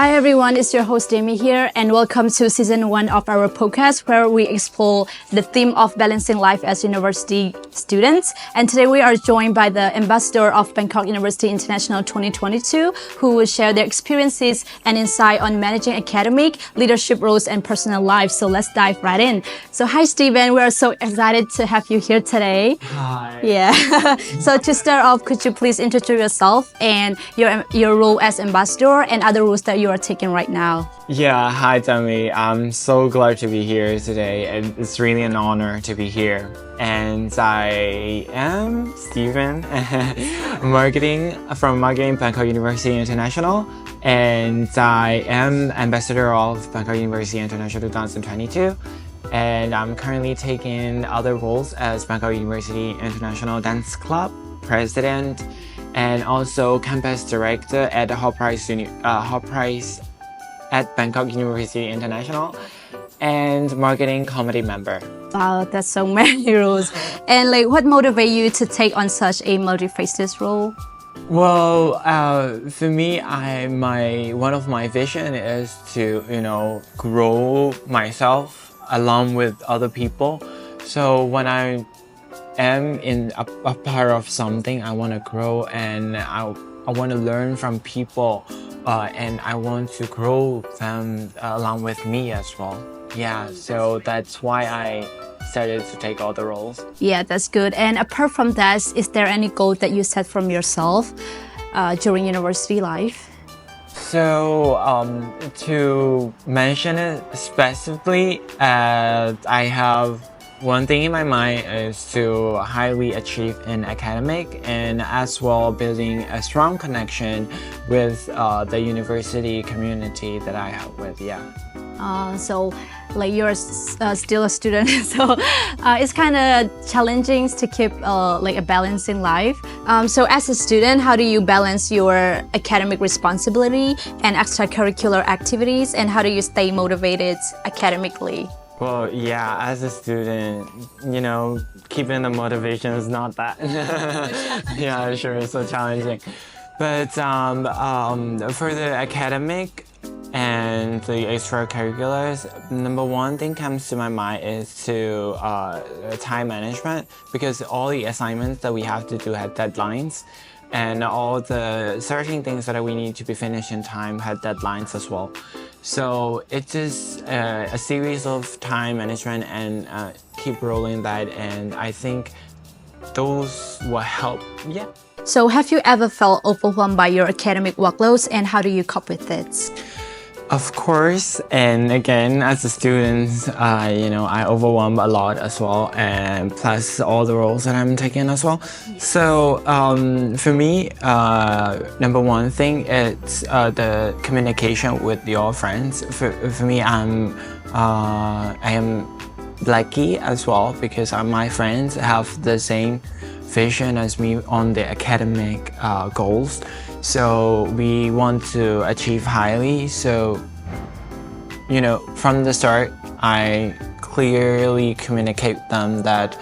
Hi everyone, it's your host Demi here, and welcome to season 1 of our podcast where we explore the theme of balancing life as university students. And today we are joined by the ambassador of Bangkok University International 2022, who will share their experiences and insight on managing academic, leadership roles, and personal life. So let's dive right in. So hi Steven, we are so excited to have you here today. Hi. Yeah. So to start off, could you please introduce yourself and your role as ambassador and other roles that you are taking right now? Yeah, hi Demi. I'm so glad to be here today, and it's really an honor to be here. And I am Steven, marketing Bangkok University International, and I am ambassador of Bangkok University International 2022. And I'm currently taking other roles as Bangkok University International Dance Club president, and also campus director at the Hall Prize at Bangkok University International, and marketing committee member. Wow, that's so many roles. And what motivates you to take on such a multifaceted role? Well, for me, one of my vision is to grow myself along with other people. So when I am in a part of something, I want to grow, and I want to learn from people, and I want to grow them along with me as well. Yeah, so that's why I started to take all the roles. Yeah, that's good. And apart from that, is there any goal that you set from yourself during university life? So to mention it specifically, I have one thing in my mind is to highly achieve in academic, and as well building a strong connection with the university community that I have with. So you're still a student, so it's kind of challenging to keep a balance in life. So as a student, how do you balance your academic responsibility and extracurricular activities, and how do you stay motivated academically? Well, yeah, as a student, keeping the motivation is not that. Yeah, sure, it's so challenging. But for the academic and the extracurriculars, number one thing comes to my mind is to time management, because all the assignments that we have to do have deadlines, and all the certain things that we need to be finished in time had deadlines as well. So it's just a series of time management, and keep rolling that, and I think those will help. Yeah. So have you ever felt overwhelmed by your academic workloads, and how do you cope with it? Of course, and again, as a student, I overwhelm a lot as well, and plus all the roles that I'm taking as well. So for me, number one thing is the communication with your friends. For me, I am lucky as well, because my friends have the same vision as me on the academic goals. So we want to achieve highly. So, from the start, I clearly communicate them that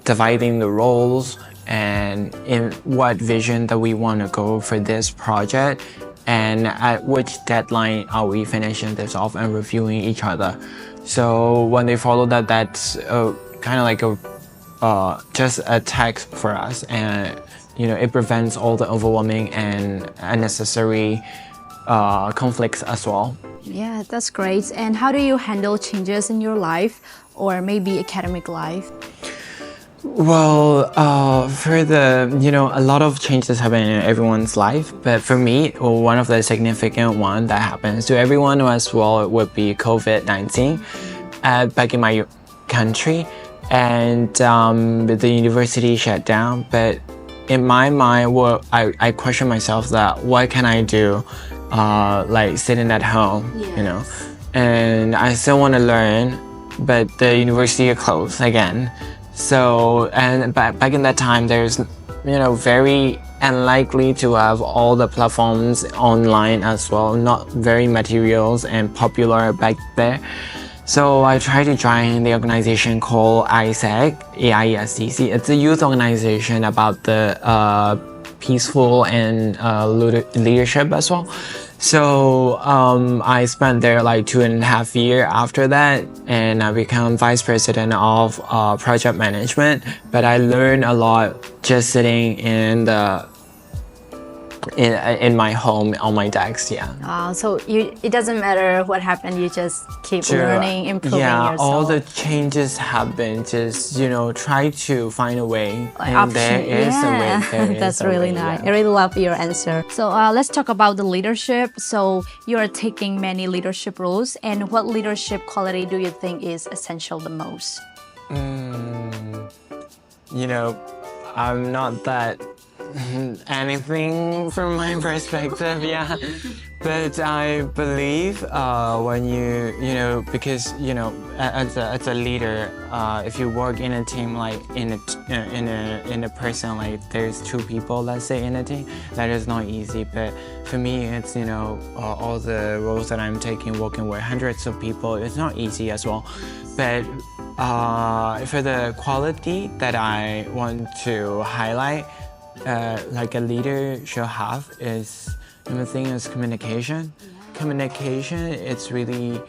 dividing the roles and in what vision that we want to go for this project, and at which deadline are we finishing this off and reviewing each other. So when they follow that, that's kind of like just a text for us, and it prevents all the overwhelming and unnecessary conflicts as well. Yeah, that's great. And how do you handle changes in your life, or maybe academic life? Well, for a lot of changes happen in everyone's life, but for me, one of the significant one that happens to everyone as well would be COVID-19 back in my country, and the university shut down. But in my mind, I question myself that what can I do, sitting at home, and I still want to learn, but the university closed again. So, and back in that time, there's, very unlikely to have all the platforms online as well, not very materials and popular back there. So I tried to join the organization called AIESEC, AIESEC. It's a youth organization about the peaceful and leadership as well. So I spent there like 2.5 years after that, and I become vice president of project management. But I learned a lot just sitting in my home on my desk. Yeah. So it doesn't matter what happened, you just keep Sure. learning, improving Yeah, yourself. all the changes happen. Just try to find a way, Like and there is a way. There is That's a really way, nice. yeah. I really love your answer. So let's talk about the leadership. So you are taking many leadership roles, and what leadership quality do you think is essential the most? I'm not that anything from my perspective, yeah. But I believe when because as a leader, if you work in a team, like in a person, like there's two people, let's say, in a team, that is not easy. But for me, it's all the roles that I'm taking, working with hundreds of people, it's not easy as well. But for the quality that I want to highlight, like a leader should have, is the thing is communication. Yeah. Communication, it's really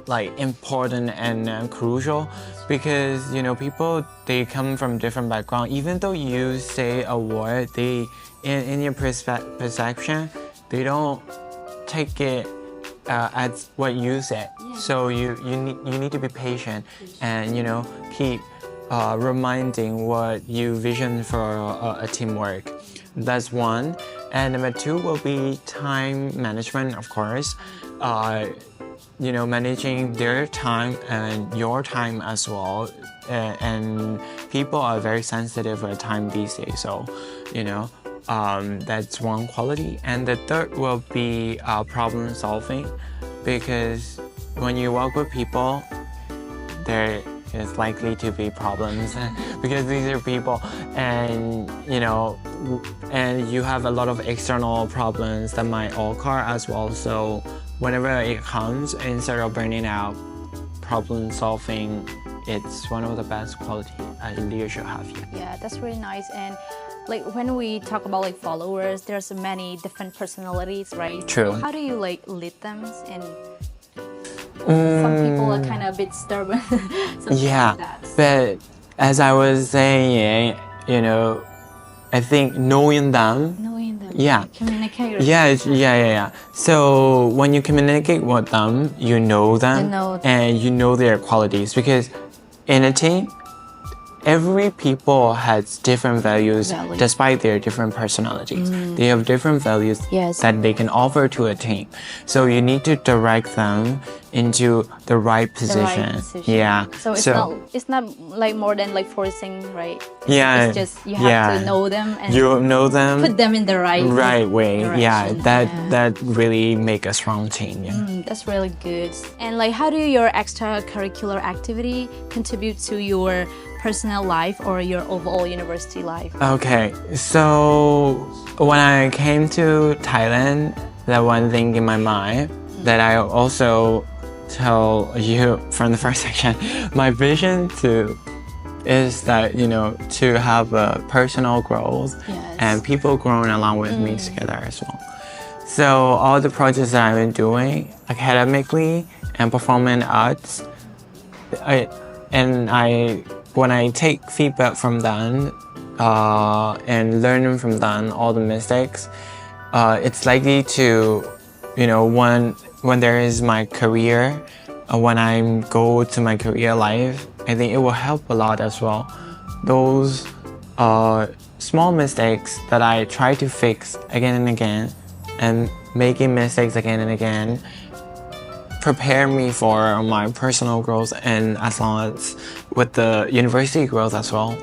like important and crucial, because people, they come from different background. Even though you say a word, they in your perception, they don't take it as what you said. Yeah. So you need to be patient and keep reminding what you vision for a teamwork. That's one. And number two will be time management, of course. Managing their time and your time as well. And people are very sensitive with time these days. So, that's one quality. And the third will be problem solving, because when you work with people, there is likely to be problems because these are people, and and you have a lot of external problems that might occur as well. So whenever it comes, instead of burning out, problem solving, it's one of the best quality a leader should have. Yeah, that's really nice. And like when we talk about like followers, there's many different personalities, right? True. How do you like lead them? And some people are kind of a bit stubborn. Yeah, like that. But as I was saying, I think knowing them. Yeah. Communicate. Yeah. So when you communicate with them, you know them, and you know their qualities, because in a team, every people has different values despite their different personalities. They have different values that they can offer to a team. So you need to direct them into the right position. Yeah. So it's not like more than like forcing, right? Yeah. It's just you have to know them and put them in the right way. direction. Yeah. That really make a strong team. Yeah. That's really good. And like, how do your extracurricular activity contribute to your personal life or your overall university life? Okay, so when I came to Thailand, the one thing in my mind that I also tell you from the first section, my vision is that to have a personal growth and people growing along with me together as well. So all the projects that I've been doing academically and performing arts, when I take feedback from them and learning from them all the mistakes, it's likely to, when there is my career, when I go to my career life, I think it will help a lot as well. Those small mistakes that I try to fix again and again, and making mistakes again and again, prepare me for my personal growth, and as long as with the university growth as well.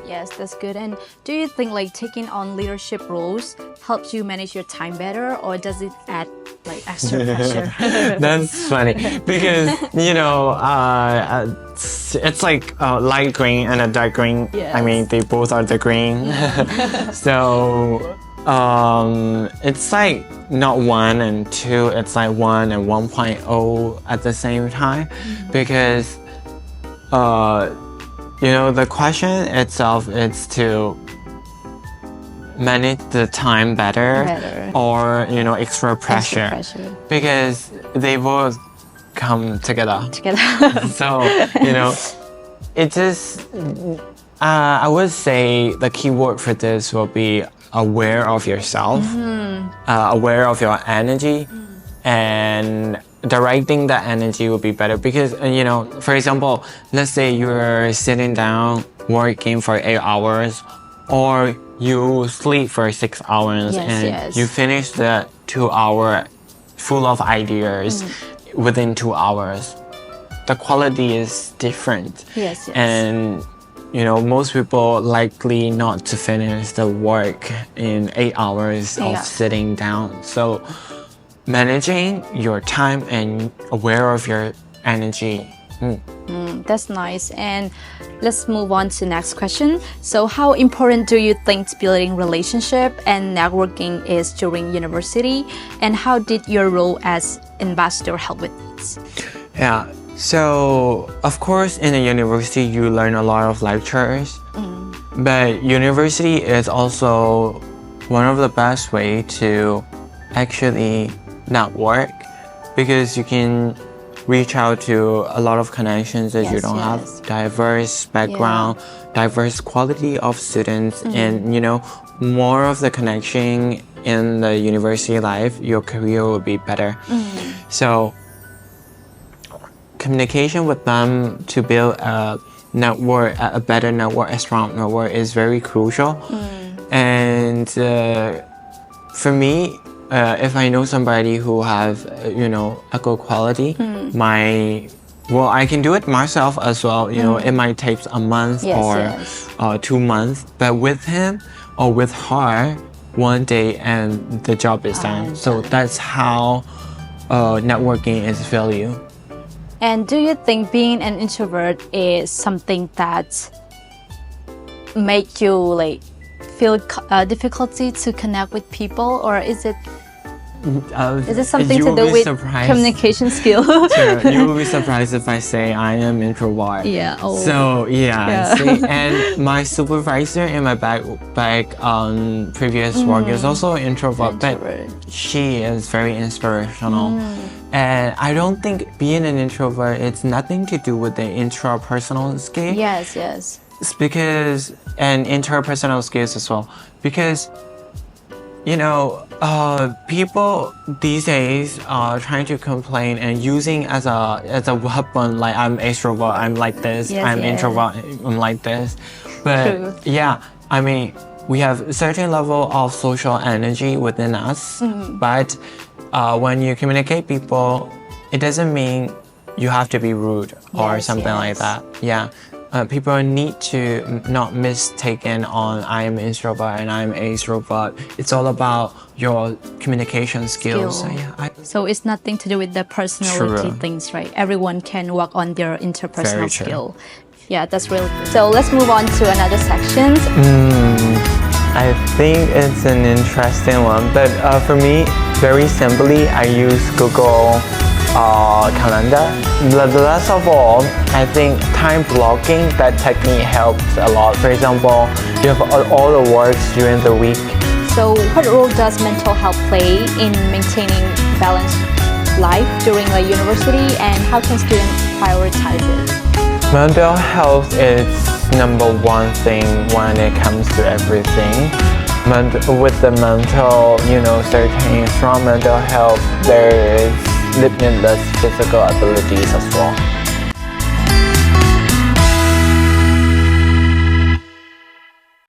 Yes, that's good. And do you think like taking on leadership roles helps you manage your time better, or does it add like extra pressure? That's funny because it's like light green and a dark green. Yes. I mean, they both are the green. So it's like not 1 and 2, it's like 1 and 1.0 at the same time, because the question itself is to manage the time better. Or extra pressure. Because they both come together. So it just I would say the key word for this will be aware of yourself, aware of your energy, and directing that energy will be better. Because for example, let's say you're sitting down working for 8 hours, or you sleep for 6 hours, you finish the 2 hour full of ideas within 2 hours. The quality is different. And most people likely not to finish the work in 8 hours of sitting down. So managing your time and aware of your energy. That's nice. And let's move on to the next question. So how important do you think building relationship and networking is during university? And how did your role as ambassador help with this? Yeah. So, of course, in a university, you learn a lot of lectures, but university is also one of the best way to actually network, because you can reach out to a lot of connections that you don't have, diverse background, diverse quality of students, and more of the connection in the university life, your career will be better. So communication with them to build a network, a better network, a strong network is very crucial. And for me, if I know somebody who have a good quality, I can do it myself as well. It might take a month or 2 months, but with him or with her, one day and the job is done. So that's how networking is value. And do you think being an introvert is something that make you feel difficulty to connect with people, or is it something to do with communication skill? Sure. You will be surprised if I say I am introvert. So see, and my supervisor in my back previous work is also introvert, but she is very inspirational. And I don't think being an introvert, it's nothing to do with the intrapersonal skill. It's because, and interpersonal skills as well. Because, people these days are trying to complain and using as a weapon, like I'm extrovert, I'm like this, I'm introvert, I'm like this. But I mean, we have a certain level of social energy within us, but when you communicate people, it doesn't mean you have to be rude or something like that. People need to not mistaken on I am introvert and I'm extrovert. It's all about your communication skills. So it's nothing to do with the personality things, right? Everyone can work on their interpersonal skill. That's really good. So let's move on to another section. I think it's an interesting one, but for me, very simply, I use Google Calendar. The last of all, I think time blocking, that technique helps a lot. For example, you have all the works during the week. So what role does mental health play in maintaining balanced life during a university, and how can students prioritize it? Mental health is number one thing when it comes to everything. With the mental, certain strong mental health, there is limitless physical abilities as well.